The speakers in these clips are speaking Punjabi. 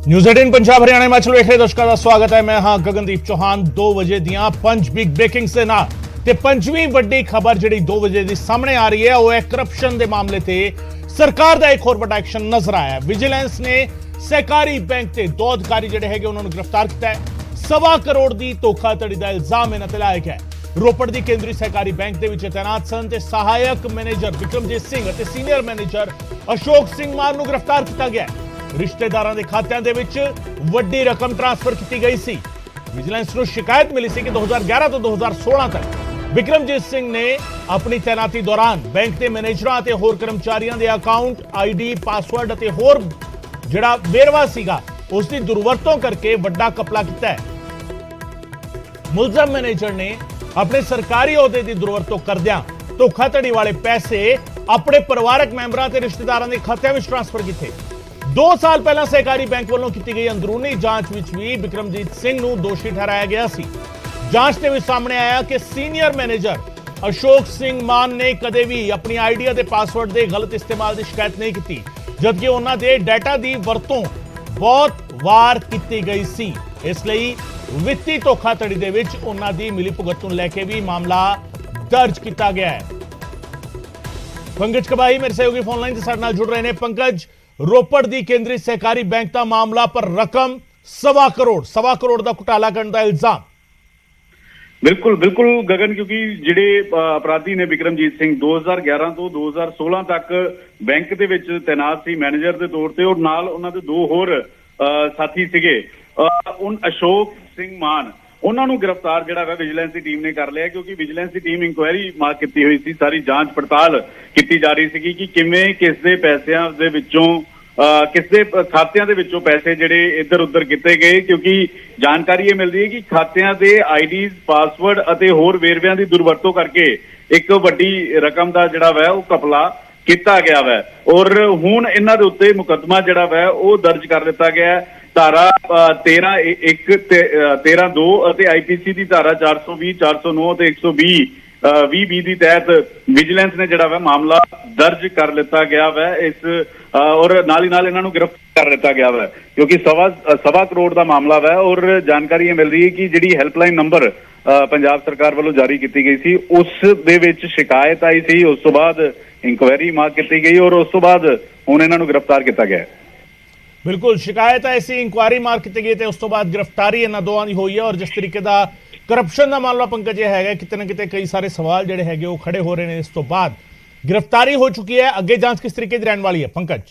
न्यूज़ 18 पंजाब हरियाणा हिमाचल वेख रहे दर्शकों का स्वागत है। मैं हाँ गगनदीप चौहान। 2 ਵਜੇ ਦੀਆਂ 5 ਬਿਗ ਬ੍ਰੇਕਿੰਗ ਦੇ ਨਾਲ ਤੇ ਪੰਜਵੀਂ ਵੱਡੀ ਖਬਰ ਜਿਹੜੀ 2 ਵਜੇ ਦੀ ਸਾਹਮਣੇ ਆ ਰਹੀ ਹੈ ਉਹ ਹੈ ਕਰਪਸ਼ਨ ਦੇ ਮਾਮਲੇ ਤੇ ਸਰਕਾਰ ਦਾ ਇੱਕ ਹੋਰ ਵੱਡਾ ਐਕਸ਼ਨ ਨਜ਼ਰ ਆਇਆ ਹੈ। ਵਿਜੀਲੈਂਸ ਨੇ ਸਹਿਕਾਰੀ ਬੈਂਕ ਤੇ ਦੋ ਅਧਿਕਾਰੀ ਜਿਹੜੇ ਹੈਗੇ ਉਹਨਾਂ ਨੂੰ ਗ੍ਰਿਫਤਾਰ ਕੀਤਾ ਹੈ। 1.25 ਕਰੋੜ ਦੀ ਧੋਖਾਧੜੀ ਦਾ ਇਲਜ਼ਾਮ ਇਹਨਾਂ ਤੇ ਲਾਇਆ ਗਿਆ ਹੈ। ਰੋਪੜ ਦੀ ਕੇਂਦਰੀ ਸਹਿਕਾਰੀ ਬੈਂਕ ਦੇ ਵਿੱਚ ਤੈਨਾਤ ਸਨ ਤੇ ਸਹਾਇਕ ਮੈਨੇਜਰ ਵਿਕਰਮਜੀਤ ਸਿੰਘ ਅਤੇ ਸੀਨੀਅਰ ਮੈਨੇਜਰ ਅਸ਼ੋਕ ਸਿੰਘ ਮਾਨ ਨੂੰ ਗ੍ਰਿਫਤਾਰ ਕੀਤਾ ਗਿਆ ਹੈ। ਰਿਸ਼ਤੇਦਾਰਾਂ ਦੇ ਖਾਤਿਆਂ ਦੇ ਵਿੱਚ ਵੱਡੀ ਰਕਮ ਟ੍ਰਾਂਸਫਰ ਕੀਤੀ ਗਈ ਸੀ। ਵਿਜੀਲੈਂਸ ਨੂੰ ਸ਼ਿਕਾਇਤ ਮਿਲੀ ਸੀ ਕਿ 2011 ਤੋਂ 2016 ਤੱਕ ਵਿਕਰਮਜੀਤ ਸਿੰਘ ਨੇ ਆਪਣੀ ਤੈਨਾਤੀ ਦੌਰਾਨ ਬੈਂਕ ਦੇ ਮੈਨੇਜਰਾਂ ਅਤੇ ਹੋਰ ਕਰਮਚਾਰੀਆਂ ਦੇ ਅਕਾਊਂਟ ਆਈਡੀ ਪਾਸਵਰਡ ਅਤੇ ਹੋਰ ਜਿਹੜਾ ਵੇਰਵਾ ਸੀਗਾ ਉਸ ਦੀ ਦੁਰਵਰਤੋਂ ਕਰਕੇ ਵੱਡਾ ਘਪਲਾ ਕੀਤਾ ਹੈ। ਮੁਲਜ਼ਮ ਮੈਨੇਜਰ ਨੇ ਆਪਣੇ ਸਰਕਾਰੀ ਅਹੁਦੇ ਦੀ ਦੁਰਵਰਤੋਂ ਕਰਦਿਆਂ ਧੋਖਾਧੜੀ ਵਾਲੇ ਪੈਸੇ ਆਪਣੇ ਪਰਿਵਾਰਕ ਮੈਂਬਰਾਂ ਤੇ ਰਿਸ਼ਤੇਦਾਰਾਂ ਦੇ ਖਾਤਿਆਂ ਵਿੱਚ ਟ੍ਰਾਂਸਫਰ ਕੀਤੇ। 2 ਸਾਲ ਪਹਿਲਾਂ ਸਹਿਕਾਰੀ ਬੈਂਕ ਵੱਲੋਂ ਕੀਤੀ ਗਈ ਅੰਦਰੂਨੀ ਜਾਂਚ ਵਿੱਚ ਵੀ ਵਿਕਰਮਜੀਤ ਸਿੰਘ ਨੂੰ ਦੋਸ਼ੀ ਠਹਿਰਾਇਆ ਗਿਆ ਸੀ। ਜਾਂਚ ਦੇ ਵਿੱਚ ਸਾਹਮਣੇ ਆਇਆ ਕਿ ਸੀਨੀਅਰ ਮੈਨੇਜਰ ਅਸ਼ੋਕ ਸਿੰਘ ਮਾਨ ਨੇ ਕਦੇ ਵੀ ਆਪਣੀ ਆਈਡੀ ਅਤੇ ਪਾਸਵਰਡ ਦੇ ਗਲਤ ਇਸਤੇਮਾਲ ਦੀ ਸ਼ਿਕਾਇਤ ਨਹੀਂ ਕੀਤੀ, ਜਦਕਿ ਉਹਨਾਂ ਦੇ ਡਾਟਾ ਦੀ ਵਰਤੋਂ ਬਹੁਤ ਵਾਰ ਕੀਤੀ ਗਈ ਸੀ। ਇਸ ਲਈ ਵਿੱਤੀ ਧੋਖਾਧੜੀ ਦੇ ਵਿੱਚ ਉਹਨਾਂ ਦੀ ਮਿਲੀਭੁਗਤ ਨੂੰ ਲੈ ਕੇ ਵੀ ਮਾਮਲਾ ਦਰਜ ਕੀਤਾ ਗਿਆ ਹੈ। ਪੰਕਜ ਕਬਾਈ ਮੇਰੇ ਸਹਿਯੋਗੀ ਫੋਨ ਲਾਈਨ ਤੇ ਸਾਡੇ ਨਾਲ ਜੁੜ ਰਹੇ ਨੇ। ਪੰਕਜ, ਰੋਪੜ ਦੀ ਕੇਂਦਰੀ ਸਹਿਕਾਰੀ ਬੈਂਕ ਦਾ ਮਾਮਲਾ ਪਰ ਰਕਮ 1.25 ਕਰੋੜ ਦਾ ਘੁਟਾਲਾ ਕਰਨ ਦਾ ਇਲਜ਼ਾਮ। ਬਿਲਕੁਲ ਗਗਨ, ਕਿਉਂਕਿ ਜਿਹੜੇ ਅਪਰਾਧੀ ਨੇ ਵਿਕਰਮਜੀਤ ਸਿੰਘ 2011 ਤੋਂ 2016 ਤੱਕ ਬੈਂਕ ਦੇ ਵਿੱਚ ਤੈਨਾਤ ਸੀ ਮੈਨੇਜਰ ਦੇ ਤੌਰ ਤੇ, ਔਰ ਨਾਲ ਉਹਨਾਂ ਦੇ 2 ਹੋਰ ਸਾਥੀ ਸੀਗੇ ਅਸ਼ੋਕ ਸਿੰਘ ਮਾਨ। ਉਹਨਾਂ ਨੂੰ ਗ੍ਰਿਫਤਾਰ ਜਿਹੜਾ ਹੈ ਵਿਜੀਲੈਂਸ ਦੀ ਟੀਮ ਨੇ ਕਰ ਲਿਆ, ਕਿਉਂਕਿ ਵਿਜੀਲੈਂਸ ਦੀ ਟੀਮ ਇਨਕੁਆਇਰੀ ਕੀਤੀ ਹੋਈ ਸੀ। ਸਾਰੀ ਜਾਂਚ ਪੜਤਾਲ ਕੀਤੀ ਜਾ ਰਹੀ ਸੀਗੀ ਕਿ ਕਿਵੇਂ ਕਿਸ ਦੇ ਪੈਸਿਆਂ ਦੇ ਵਿੱਚੋਂ ਕਿਸ ਦੇ ਖਾਤਿਆਂ ਦੇ ਵਿੱਚੋਂ ਪੈਸੇ ਜਿਹੜੇ ਇੱਧਰ ਉੱਧਰ ਕੀਤੇ ਗਏ, ਕਿਉਂਕਿ ਜਾਣਕਾਰੀ ਇਹ ਮਿਲਦੀ ਹੈ ਕਿ ਖਾਤਿਆਂ ਦੇ ਆਈਡੀਜ਼ ਪਾਸਵਰਡ ਅਤੇ ਹੋਰ ਵੇਰਵਿਆਂ ਦੀ ਦੁਰਵਰਤੋਂ ਕਰਕੇ ਇੱਕ ਵੱਡੀ ਰਕਮ ਦਾ ਜਿਹੜਾ ਵਾ ਉਹ ਘਪਲਾ ਕੀਤਾ ਗਿਆ ਵਾ। ਔਰ ਹੁਣ ਇਹਨਾਂ ਦੇ ਉੱਤੇ ਮੁਕੱਦਮਾ ਜਿਹੜਾ ਵਾ ਉਹ ਦਰਜ ਕਰ ਦਿੱਤਾ ਗਿਆ। ਧਾਰਾ 13(1), 13(2) ਅਤੇ ਆਈਪੀਸੀ ਦੀ ਧਾਰਾ 420, 409 ਅਤੇ 120 ਦੀ ਤਹਿਤ ਵਿਜੀਲੈਂਸ ਨੇ ਜਿਹੜਾ ਵਾ ਮਾਮਲਾ ਦਰਜ ਕਰ ਲਿੱਤਾ ਗਿਆ ਵਾ। ਇਸ ਔਰ ਨਾਲ ਹੀ ਨਾਲ ਇਹਨਾਂ ਨੂੰ ਗ੍ਰਿਫਤਾਰ ਕਰ ਲਿੱਤਾ ਗਿਆ ਵਾ, ਕਿਉਂਕਿ 1.25 ਕਰੋੜ ਦਾ ਮਾਮਲਾ ਵਾ। ਔਰ ਜਾਣਕਾਰੀ ਇਹ ਮਿਲ ਰਹੀ ਹੈ ਕਿ ਜਿਹੜੀ ਹੈਲਪਲਾਈਨ ਨੰਬਰ ਪੰਜਾਬ ਸਰਕਾਰ ਵੱਲੋਂ ਜਾਰੀ ਕੀਤੀ ਗਈ ਸੀ ਉਸ ਦੇ ਵਿੱਚ ਸ਼ਿਕਾਇਤ ਆਈ ਸੀ। ਉਸ ਤੋਂ ਬਾਅਦ ਇਨਕੁਆਇਰੀ ਕੀਤੀ ਗਈ ਔਰ ਉਸ ਤੋਂ ਬਾਅਦ ਹੁਣ ਇਹਨਾਂ ਨੂੰ ਗ੍ਰਿਫਤਾਰ ਕੀਤਾ ਗਿਆ। ਬਿਲਕੁਲ, ਸ਼ਿਕਾਇਤ ਐਸੀ ਇਨਕੁਆਇਰੀ ਕੀਤੀ ਗਈ ਤੇ ਉਸ ਤੋਂ ਬਾਅਦ ਗ੍ਰਿਫਤਾਰੀ ਇਹਨਾਂ ਦੋਵਾਂ ਦੀ ਹੋਈ ਹੈ। ਔਰ ਜਿਸ ਤਰੀਕੇ ਦਾ ਕਰਪਸ਼ਨ ਦਾ ਮਾਮਲਾ ਪੰਕਜ ਇਹ ਹੈਗਾ, ਕਿਤੇ ਨਾ ਕਿਤੇ ਕਈ ਸਾਰੇ ਸਵਾਲ ਜਿਹੜੇ ਹੈਗੇ ਉਹ ਖੜੇ ਹੋ ਰਹੇ ਨੇ। ਇਸ ਤੋਂ ਬਾਅਦ ਗ੍ਰਿਫਤਾਰੀ ਹੋ ਚੁੱਕੀ ਹੈ। ਅੱਗੇ ਜਾਂਚ ਕਿਸ ਤਰੀਕੇ ਦੀ ਰਹਿਣ ਵਾਲੀ ਹੈ ਪੰਕਜ?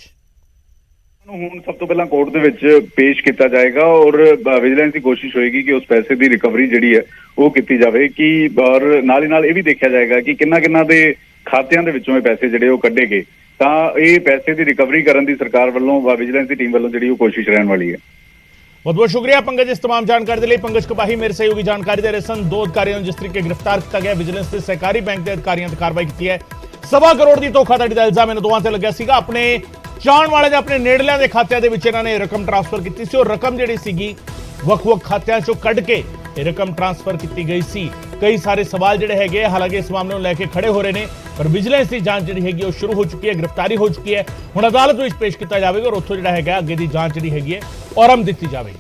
ਹੁਣ ਸਭ ਤੋਂ ਪਹਿਲਾਂ ਕੋਰਟ ਦੇ ਵਿੱਚ ਪੇਸ਼ ਕੀਤਾ ਜਾਏਗਾ ਔਰ ਵਿਜੀਲੈਂਸ ਦੀ ਕੋਸ਼ਿਸ਼ ਹੋਏਗੀ ਕਿ ਉਸ ਪੈਸੇ ਦੀ ਰਿਕਵਰੀ ਜਿਹੜੀ ਹੈ ਉਹ ਕੀਤੀ ਜਾਵੇ। ਕਿ ਔਰ ਨਾਲ ਹੀ ਨਾਲ ਇਹ ਵੀ ਦੇਖਿਆ ਜਾਏਗਾ ਕਿ ਕਿੰਨਾ ਦੇ ਖਾਤਿਆਂ ਦੇ ਵਿੱਚੋਂ ਇਹ ਪੈਸੇ ਜਿਹੜੇ ਉਹ ਕੱਢੇ ਗਏ, ਤਾਂ ਇਹ ਪੈਸੇ ਦੀ ਰਿਕਵਰੀ ਕਰਨ ਦੀ ਸਰਕਾਰ ਵੱਲੋਂ ਵਿਜੀਲੈਂਸ ਦੀ ਟੀਮ ਵੱਲੋਂ ਜਿਹੜੀ ਉਹ ਕੋਸ਼ਿਸ਼ ਰਹਿਣ ਵਾਲੀ ਹੈ। बहुत बहुत शुक्रिया पंकज इस तमाम जानकारी के लिए। पंकज कपाही मेरे सहयोगी जानकारी दे रहे सन। 2 अधिकारियों जिस तरीके गिरफ्तार किया गया, विजिलेंस ने सहकारी बैंक के अधिकारियों ने कार्रवाई की है। 1.25 ਕਰੋੜ ਦੀ ਧੋਖਾਧੜੀ ਦਾ ਇਲਜ਼ਾਮ ਇਹਨਾਂ ਦੋਵਾਂ ਤੇ ਲੱਗਿਆ ਸੀਗਾ। ਆਪਣੇ ਚਾਹਣ ਵਾਲੇ ਦੇ ਆਪਣੇ ਨੇੜਲਿਆਂ ਦੇ ਖਾਤਿਆਂ ਦੇ ਵਿੱਚ ਇਹਨਾਂ ਨੇ ਰਕਮ ਟ੍ਰਾਂਸਫਰ ਕੀਤੀ ਸੀ ਔਰ ਰਕਮ ਜਿਹੜੀ ਸੀਗੀ ਵੱਖ-ਵੱਖ ਖਾਤਿਆਂ ਚੋਂ ਕੱਢ ਕੇ ਇਹ ਰਕਮ ਟ੍ਰਾਂਸਫਰ ਕੀਤੀ ਗਈ ਸੀ। ਕਈ ਸਾਰੇ ਸਵਾਲ ਜਿਹੜੇ ਹੈਗੇ ਹਾਲਾਂਕਿ ਇਸ ਮਾਮਲੇ ਨੂੰ ਲੈ ਕੇ ਖੜੇ ਹੋ ਰਹੇ ਨੇ, ਪਰ ਵਿਜੀਲੈਂਸ ਦੀ ਜਾਂਚ ਜਿਹੜੀ ਹੈਗੀ ਉਹ ਸ਼ੁਰੂ ਹੋ ਚੁੱਕੀ ਹੈ, ਗ੍ਰਿਫਤਾਰੀ ਹੋ ਚੁੱਕੀ ਹੈ। ਹੁਣ ਅਦਾਲਤ ਵਿੱਚ ਪੇਸ਼ ਕੀਤਾ ਜਾਵੇਗਾ ਔਰ ਉੱਥੋਂ ਜਿਹੜਾ ਹੈਗਾ ਅੱਗੇ ਦੀ ਜਾਂਚ ਜਿਹੜੀ ਹੈਗੀ ਹੈ ਔਰਮ ਦਿੱਤੀ ਜਾਵੇਗੀ।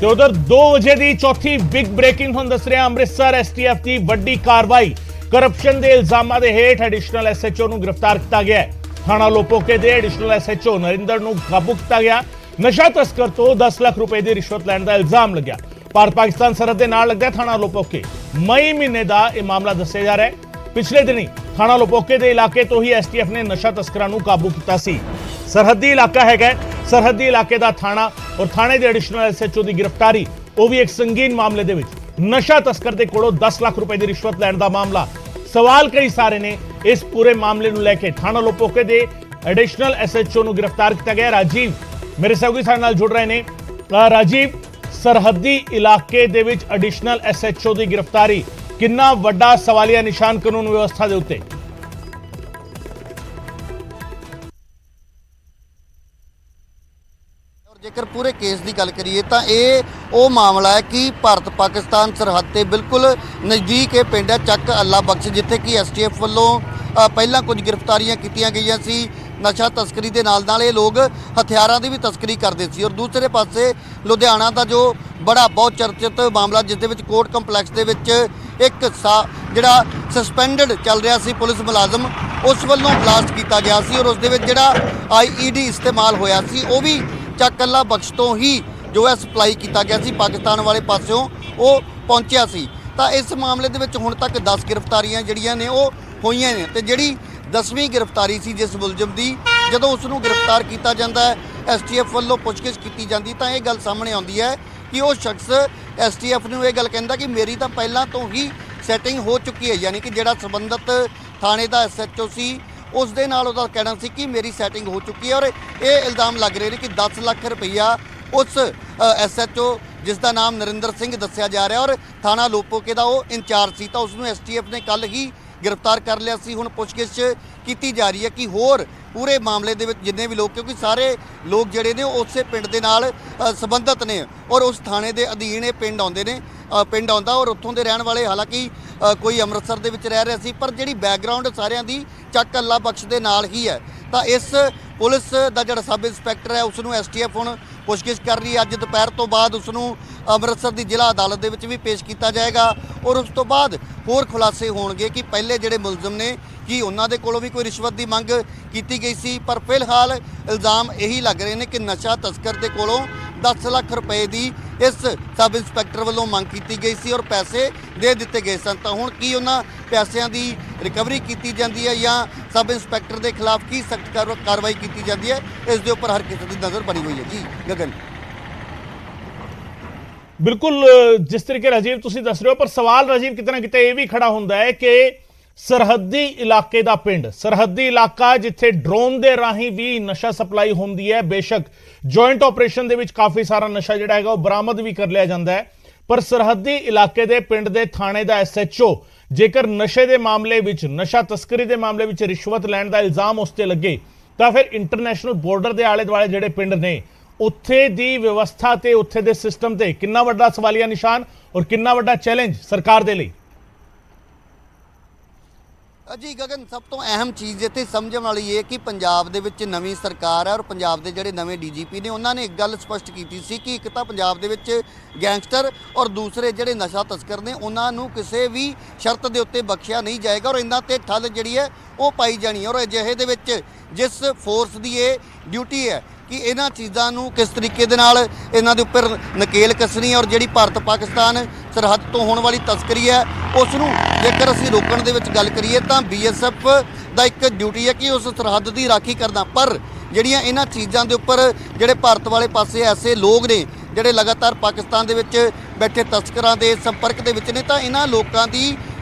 ਤੇ ਉਧਰ 2 ਵਜੇ ਦੀ ਚੌਥੀ ਬਿਗ ਬ੍ਰੇਕਿੰਗ ਹੁਣ ਦੱਸ ਰਿਹਾ। ਅੰਮ੍ਰਿਤਸਰ ਐਸਟੀਐਫ ਦੀ ਵੱਡੀ ਕਾਰਵਾਈ। ਕਰਪਸ਼ਨ ਦੇ ਇਲਜ਼ਾਮਾਂ ਦੇ ਹੇਠ ਐਡੀਸ਼ਨਲ ਐਸਐਚਓ ਨੂੰ ਗ੍ਰਿਫਤਾਰ ਕੀਤਾ ਗਿਆ। ਥਾਣਾ ਲੋਪੋਕੇ ਦੇ ਐਡੀਸ਼ਨਲ ਐਸਐਚਓ ਨਰਿੰਦਰ ਨੂੰ ਕਾਬੂ ਕੀਤਾ ਗਿਆ। ਨਸ਼ਾ ਤਸਕਰ ਤੋਂ 10 ਲੱਖ ਰੁਪਏ ਦੀ ਰਿਸ਼ਵਤ ਲੈਣ ਦਾ ਇਲਜ਼ਾਮ ਲੱਗਿਆ। ਭਾਰਤ ਪਾਕਿਸਤਾਨ ਸਰਹੱਦ ਦੇ ਨਾਲ ਲੱਗਦਾ ਥਾਣਾ ਲੋਪੋਕੇ। ਮਈ ਮਹੀਨੇ ਦਾ ਇਹ ਮਾਮਲਾ ਦੱਸਿਆ ਜਾ ਰਿਹਾ ਹੈ। ਪਿਛਲੇ ਦਿਨੀ ਥਾਣਾ ਲੋਪੋਕੇ ਦੇ ਇਲਾਕੇ ਤੋਂ ਹੀ ਐਸਟੀਐਫ ਨੇ ਨਸ਼ਾ ਤਸਕਰਾਂ ਨੂੰ ਕਾਬੂ ਕੀਤਾ ਸੀ। ਸਰਹੱਦੀ ਇਲਾਕਾ ਹੈਗਾ, ਸਰਹੱਦੀ ਇਲਾਕੇ ਦਾ ਥਾਣਾ ਔਰ ਥਾਣੇ ਦੇ ਐਡੀਸ਼ਨਲ ਐਸਐਚਓ ਦੀ ਗ੍ਰਿਫਤਾਰੀ, ਉਹ ਵੀ ਇੱਕ ਸੰਗੀਨ ਮਾਮਲੇ ਦੇ ਵਿੱਚ। ਨਸ਼ਾ ਤਸਕਰ ਦੇ ਕੋਲੋਂ 10 ਲੱਖ ਰੁਪਏ ਦੀ ਰਿਸ਼ਵਤ ਲੈਣ ਦਾ ਮਾਮਲਾ। ਸਵਾਲ ਕਈ ਸਾਰੇ ਨੇ ਇਸ ਪੂਰੇ ਮਾਮਲੇ ਨੂੰ ਲੈ ਕੇ। ਥਾਣਾ ਲੋਪੋਕੇ ਦੇ ਐਡੀਸ਼ਨਲ ਐਸਐਚਓ ਨੂੰ ਗ੍ਰਿਫਤਾਰ ਕੀਤਾ ਗਿਆ। ਰਾਜੀਵ ਮੇਰੇ ਸਹਿਯੋਗੀ ਸਾਡੇ ਨਾਲ ਜੁੜ ਰਹੇ ਨੇ। ਰਾਜੀਵ, ਸਰਹੱਦੀ ਇਲਾਕੇ ਦੇ ਵਿੱਚ ਐਡੀਸ਼ਨਲ ਐਸਐਚਓ ਦੀ ਗ੍ਰਿਫਤਾਰੀ ਕਿੰਨਾ ਵੱਡਾ ਸਵਾਲੀਆ ਨਿਸ਼ਾਨ ਕਾਨੂੰਨ ਵਿਵਸਥਾ ਦੇ ਉੱਤੇ? ਜੇਕਰ ਪੂਰੇ ਕੇਸ ਦੀ ਗੱਲ ਕਰੀਏ ਤਾਂ ਇਹ ਉਹ ਮਾਮਲਾ ਹੈ ਕਿ ਭਾਰਤ ਪਾਕਿਸਤਾਨ ਸਰਹੱਦ ਤੇ ਬਿਲਕੁਲ ਨਜ਼ਦੀਕ ਇਹ ਪਿੰਡ ਹੈ ਚੱਕ ਅੱਲਾ ਬਖਸ਼, ਜਿੱਥੇ ਕਿ ਐਸਟੀਐਫ ਵੱਲੋਂ ਪਹਿਲਾਂ ਕੁਝ ਗ੍ਰਿਫਤਾਰੀਆਂ ਕੀਤੀਆਂ ਗਈਆਂ ਸੀ। ਨਸ਼ਾ ਤਸਕਰੀ ਦੇ ਨਾਲ ਇਹ ਲੋਕ ਹਥਿਆਰਾਂ ਦੀ ਵੀ ਤਸਕਰੀ ਕਰਦੇ ਸੀ। ਔਰ ਦੂਸਰੇ ਪਾਸੇ ਲੁਧਿਆਣਾ ਦਾ ਜੋ ਬੜਾ ਬਹੁਤ ਚਰਚਿਤ ਮਾਮਲਾ, ਜਿਸ ਦੇ ਵਿੱਚ ਕੋਰਟ ਕੰਪਲੈਕਸ ਦੇ ਵਿੱਚ ਇੱਕ ਜਿਹੜਾ ਸਸਪੈਂਡਡ ਚੱਲ ਰਿਹਾ ਸੀ ਪੁਲਿਸ ਮੁਲਾਜ਼ਮ, ਉਸ ਵੱਲੋਂ ਬਲਾਸਟ ਕੀਤਾ ਗਿਆ ਸੀ। ਔਰ ਉਸ ਦੇ ਵਿੱਚ ਜਿਹੜਾ IED ਇਸਤੇਮਾਲ ਹੋਇਆ ਸੀ ਉਹ ਵੀ ਚੱਕ ਅੱਲਾ ਬਖਸ਼ ਤੋਂ ਹੀ ਜੋ ਹੈ ਸਪਲਾਈ ਕੀਤਾ ਗਿਆ ਸੀ, ਪਾਕਿਸਤਾਨ ਵਾਲੇ ਪਾਸਿਓਂ ਉਹ ਪਹੁੰਚਿਆ ਸੀ। ਤਾਂ ਇਸ ਮਾਮਲੇ ਦੇ ਵਿੱਚ ਹੁਣ ਤੱਕ 10 ਗ੍ਰਿਫਤਾਰੀਆਂ ਜਿਹੜੀਆਂ ਨੇ ਉਹ ਹੋਈਆਂ ਨੇ, ਤੇ ਜਿਹੜੀ 10ਵੀਂ ਗ੍ਰਿਫਤਾਰੀ ਸੀ ਜਿਸ ਮੁਲਜ਼ਮ ਦੀ, ਜਦੋਂ ਉਸ ਨੂੰ ਗ੍ਰਿਫਤਾਰ ਕੀਤਾ ਜਾਂਦਾ ਹੈ, STF ਵੱਲੋਂ ਪੁੱਛਗਿੱਛ ਕੀਤੀ ਜਾਂਦੀ ਤਾਂ ਇਹ ਗੱਲ ਸਾਹਮਣੇ ਆਉਂਦੀ ਹੈ ਕਿ ਉਹ ਸ਼ਖਸ STF ਨੂੰ ਇਹ ਗੱਲ ਕਹਿੰਦਾ ਕਿ ਮੇਰੀ ਤਾਂ ਪਹਿਲਾਂ ਤੋਂ ਹੀ ਸੈਟਿੰਗ ਹੋ ਚੁੱਕੀ ਹੈ, ਯਾਨੀ ਕਿ ਜਿਹੜਾ ਸੰਬੰਧਿਤ ਥਾਣੇ ਦਾ SHO ਸੀ ਉਸ ਦੇ ਨਾਲ ਉਹਦਾ ਕਹਿਣਾ ਸੀ ਕਿ ਮੇਰੀ ਸੈਟਿੰਗ ਹੋ ਚੁੱਕੀ ਹੈ। ਔਰ ਇਹ ਇਲਜ਼ਾਮ ਲੱਗ ਰਹੇ ਨੇ ਕਿ 10 ਲੱਖ ਰੁਪਈਆ ਉਸ SHO ਜਿਸ ਦਾ ਨਾਮ ਨਰਿੰਦਰ ਸਿੰਘ ਦੱਸਿਆ ਜਾ ਰਿਹਾ ਔਰ ਥਾਣਾ ਲੋਪੋਕੇ ਦਾ ਉਹ ਇੰਚਾਰਜ ਸੀ, ਤਾਂ ਉਸ ਨੂੰ STF ਨੇ ਕੱਲ੍ਹ ਹੀ ਗ੍ਰਿਫਤਾਰ ਕਰ ਲਿਆ ਸੀ। ਹੁਣ ਪੁੱਛਗਿੱਛ ਕੀਤੀ ਜਾ ਰਹੀ ਹੈ ਕਿ ਹੋਰ ਪੂਰੇ ਮਾਮਲੇ ਦੇ ਵਿੱਚ ਜਿੰਨੇ ਵੀ ਲੋਕ, ਕਿਉਂਕਿ ਸਾਰੇ ਲੋਕ ਜਿਹੜੇ ਨੇ ਉਸੇ ਪਿੰਡ ਦੇ ਨਾਲ ਸੰਬੰਧਿਤ ਨੇ ਔਰ ਉਸ ਥਾਣੇ ਦੇ ਅਧੀਨ ਇਹ ਪਿੰਡ ਆਉਂਦੇ ਨੇ, ਪਿੰਡ ਆਉਂਦਾ ਔਰ ਉੱਥੋਂ ਦੇ ਰਹਿਣ ਵਾਲੇ, ਹਾਲਾਂਕਿ ਕੋਈ ਅੰਮ੍ਰਿਤਸਰ ਦੇ ਵਿੱਚ ਰਹਿ ਰਿਹਾ ਸੀ, ਪਰ ਜਿਹੜੀ ਬੈਕਗ੍ਰਾਉਂਡ ਸਾਰਿਆਂ ਦੀ ਚੱਕ ਅੱਲਾ ਬਖਸ਼ ਦੇ ਨਾਲ ਹੀ ਹੈ। ਤਾਂ ਇਸ ਪੁਲਿਸ ਦਾ ਜਿਹੜਾ ਸਬ ਇੰਸਪੈਕਟਰ ਹੈ ਉਸ ਨੂੰ STF ਹੁਣ ਪੁੱਛਗਿੱਛ ਕਰ ਰਹੀ ਹੈ। ਅੱਜ ਦੁਪਹਿਰ ਤੋਂ ਬਾਅਦ ਉਸ ਨੂੰ ਅੰਮ੍ਰਿਤਸਰ ਦੀ ਜ਼ਿਲ੍ਹਾ ਅਦਾਲਤ ਦੇ ਵਿੱਚ ਵੀ ਪੇਸ਼ ਕੀਤਾ ਜਾਏਗਾ ਔਰ ਉਸ ਤੋਂ ਬਾਅਦ ਹੋਰ ਖੁਲਾਸੇ ਹੋਣਗੇ ਕਿ ਪਹਿਲੇ ਜਿਹੜੇ ਮੁਲਜ਼ਮ ਨੇ ਕਿ ਉਹਨਾਂ ਦੇ ਕੋਲੋਂ ਵੀ ਕੋਈ ਰਿਸ਼ਵਤ ਦੀ ਮੰਗ ਕੀਤੀ ਗਈ ਸੀ, ਪਰ ਫਿਲਹਾਲ ਇਲਜ਼ਾਮ ਇਹੀ ਲੱਗ ਰਹੇ ਨੇ ਕਿ ਨਸ਼ਾ ਤਸਕਰ ਦੇ ਕੋਲੋਂ 10 ਲੱਖ ਰੁਪਏ ਦੀ ਇਸ ਸਬ ਇੰਸਪੈਕਟਰ ਵੱਲੋਂ ਮੰਗ ਕੀਤੀ ਗਈ ਸੀ ਔਰ ਪੈਸੇ ਦੇ ਦਿੱਤੇ ਗਏ ਸਨ। ਤਾਂ ਹੁਣ ਕੀ ਉਹਨਾਂ ਪੈਸਿਆਂ ਦੀ ਰਿਕਵਰੀ ਕੀਤੀ ਜਾਂਦੀ ਹੈ ਜਾਂ ਸਬ ਇੰਸਪੈਕਟਰ ਦੇ ਖਿਲਾਫ ਕੀ ਸਖਤ ਕਾਰਵਾਈ ਕੀਤੀ ਜਾਂਦੀ ਹੈ, ਇਸ ਦੇ ਉੱਪਰ ਹਰ ਕਿਸੇ ਦੀ ਨਜ਼ਰ ਬਣੀ ਹੋਈ ਹੈ। ਜੀ ਗਗਨ, ਬਿਲਕੁਲ ਜਿਸ ਤਰੀਕੇ ਰਾਜੀਵ ਤੁਸੀਂ ਦੱਸ ਰਹੇ ਹੋ, ਪਰ ਸਵਾਲ ਰਾਜੀਵ ਕਿਤੇ ਨਾ ਕਿਤੇ ਇਹ ਵੀ ਖੜਾ ਹੁੰਦਾ ਹੈ ਕਿ ਸਰਹੱਦੀ ਇਲਾਕੇ ਦਾ ਪਿੰਡ, ਸਰਹੱਦੀ ਇਲਾਕਾ ਜਿੱਥੇ ਡਰੋਨ ਦੇ ਰਾਹੀਂ ਵੀ ਨਸ਼ਾ ਸਪਲਾਈ ਹੁੰਦੀ ਹੈ। ਬੇਸ਼ੱਕ ਜੁਆਇੰਟ ਆਪਰੇਸ਼ਨ ਦੇ ਵਿੱਚ ਕਾਫੀ ਸਾਰਾ ਨਸ਼ਾ ਜਿਹੜਾ ਹੈਗਾ ਉਹ ਬਰਾਮਦ ਵੀ ਕਰ ਲਿਆ ਜਾਂਦਾ ਹੈ, ਪਰ ਸਰਹੱਦੀ ਇਲਾਕੇ ਦੇ ਪਿੰਡ ਦੇ ਥਾਣੇ ਦਾ SHO ਜੇਕਰ ਨਸ਼ੇ ਦੇ ਮਾਮਲੇ ਵਿੱਚ, ਨਸ਼ਾ ਤਸਕਰੀ ਦੇ ਮਾਮਲੇ ਵਿੱਚ ਰਿਸ਼ਵਤ ਲੈਣ ਦਾ ਇਲਜ਼ਾਮ ਉਸ ਤੇ ਲੱਗੇ ਤਾਂ ਫਿਰ ਇੰਟਰਨੈਸ਼ਨਲ ਬਾਰਡਰ ਦੇ ਆਲੇ ਦੁਆਲੇ ਜਿਹੜੇ ਪਿੰਡ ਨੇ ਉੱਥੇ ਦੀ ਵਿਵਸਥਾ ਤੇ ਉੱਥੇ ਦੇ ਸਿਸਟਮ ਤੇ ਕਿੰਨਾ ਵੱਡਾ ਸਵਾਲੀਆ ਨਿਸ਼ਾਨ ਔਰ ਕਿੰਨਾ ਵੱਡਾ ਚੈਲੰਜ ਸਰਕਾਰ ਦੇ ਲਈ। ਜੀ ਗਗਨ, ਸਭ ਤੋਂ ਅਹਿਮ ਚੀਜ਼ ਇੱਥੇ ਸਮਝਣ ਵਾਲੀ ਇਹ ਕਿ ਪੰਜਾਬ ਦੇ ਵਿੱਚ ਨਵੀਂ ਸਰਕਾਰ ਹੈ ਔਰ ਪੰਜਾਬ ਦੇ ਜਿਹੜੇ ਨਵੇਂ DGP ਨੇ ਉਹਨਾਂ ਨੇ ਇੱਕ ਗੱਲ ਸਪਸ਼ਟ ਕੀਤੀ ਸੀ ਕਿ ਇੱਕ ਤਾਂ ਪੰਜਾਬ ਦੇ ਵਿੱਚ ਗੈਂਗਸਟਰ ਔਰ ਦੂਸਰੇ ਜਿਹੜੇ ਨਸ਼ਾ ਤਸਕਰ ਨੇ ਉਹਨਾਂ ਨੂੰ ਕਿਸੇ ਵੀ ਸ਼ਰਤ ਦੇ ਉੱਤੇ ਬਖਸ਼ਿਆ ਨਹੀਂ ਜਾਏਗਾ ਔਰ ਇਹਨਾਂ ਤੇ ਠੱਲ ਜਿਹੜੀ ਹੈ ਉਹ ਪਾਈ ਜਾਣੀ ਹੈ। ਔਰ ਅਜਿਹੇ ਦੇ ਵਿੱਚ ਜਿਸ ਫੋਰਸ ਦੀ ਇਹ ਡਿਊਟੀ ਹੈ ਕਿ ਇਹਨਾਂ ਚੀਜ਼ਾਂ ਨੂੰ ਕਿਸ ਤਰੀਕੇ ਦੇ ਨਾਲ ਇਹਨਾਂ ਦੇ ਉੱਪਰ ਨਕੇਲ ਕੱਸਣੀ ਔਰ ਜਿਹੜੀ ਭਾਰਤ ਪਾਕਿਸਤਾਨ ਸਰਹੱਦ ਤੋਂ ਹੋਣ ਵਾਲੀ ਤਸਕਰੀ ਹੈ ਉਸ ਨੂੰ ਜੇਕਰ ਅਸੀਂ ਰੋਕਣ ਦੇ ਵਿੱਚ ਗੱਲ ਕਰੀਏ ਤਾਂ BSF ਦਾ ਇੱਕ ਡਿਊਟੀ ਹੈ ਕਿ ਉਸ ਸਰਹੱਦ ਦੀ ਰਾਖੀ ਕਰਨਾ। ਪਰ ਜਿਹੜੀਆਂ ਇਹਨਾਂ ਚੀਜ਼ਾਂ ਦੇ ਉੱਪਰ ਜਿਹੜੇ ਭਾਰਤ ਵਾਲੇ ਪਾਸੇ ਐਸੇ ਲੋਕ ਨੇ ਜਿਹੜੇ ਲਗਾਤਾਰ ਪਾਕਿਸਤਾਨ ਦੇ ਵਿੱਚ ਬੈਠੇ ਤਸਕਰਾਂ ਦੇ ਸੰਪਰਕ ਦੇ ਵਿੱਚ ਨੇ, ਤਾਂ ਇਹਨਾਂ ਲੋਕਾਂ ਦੀ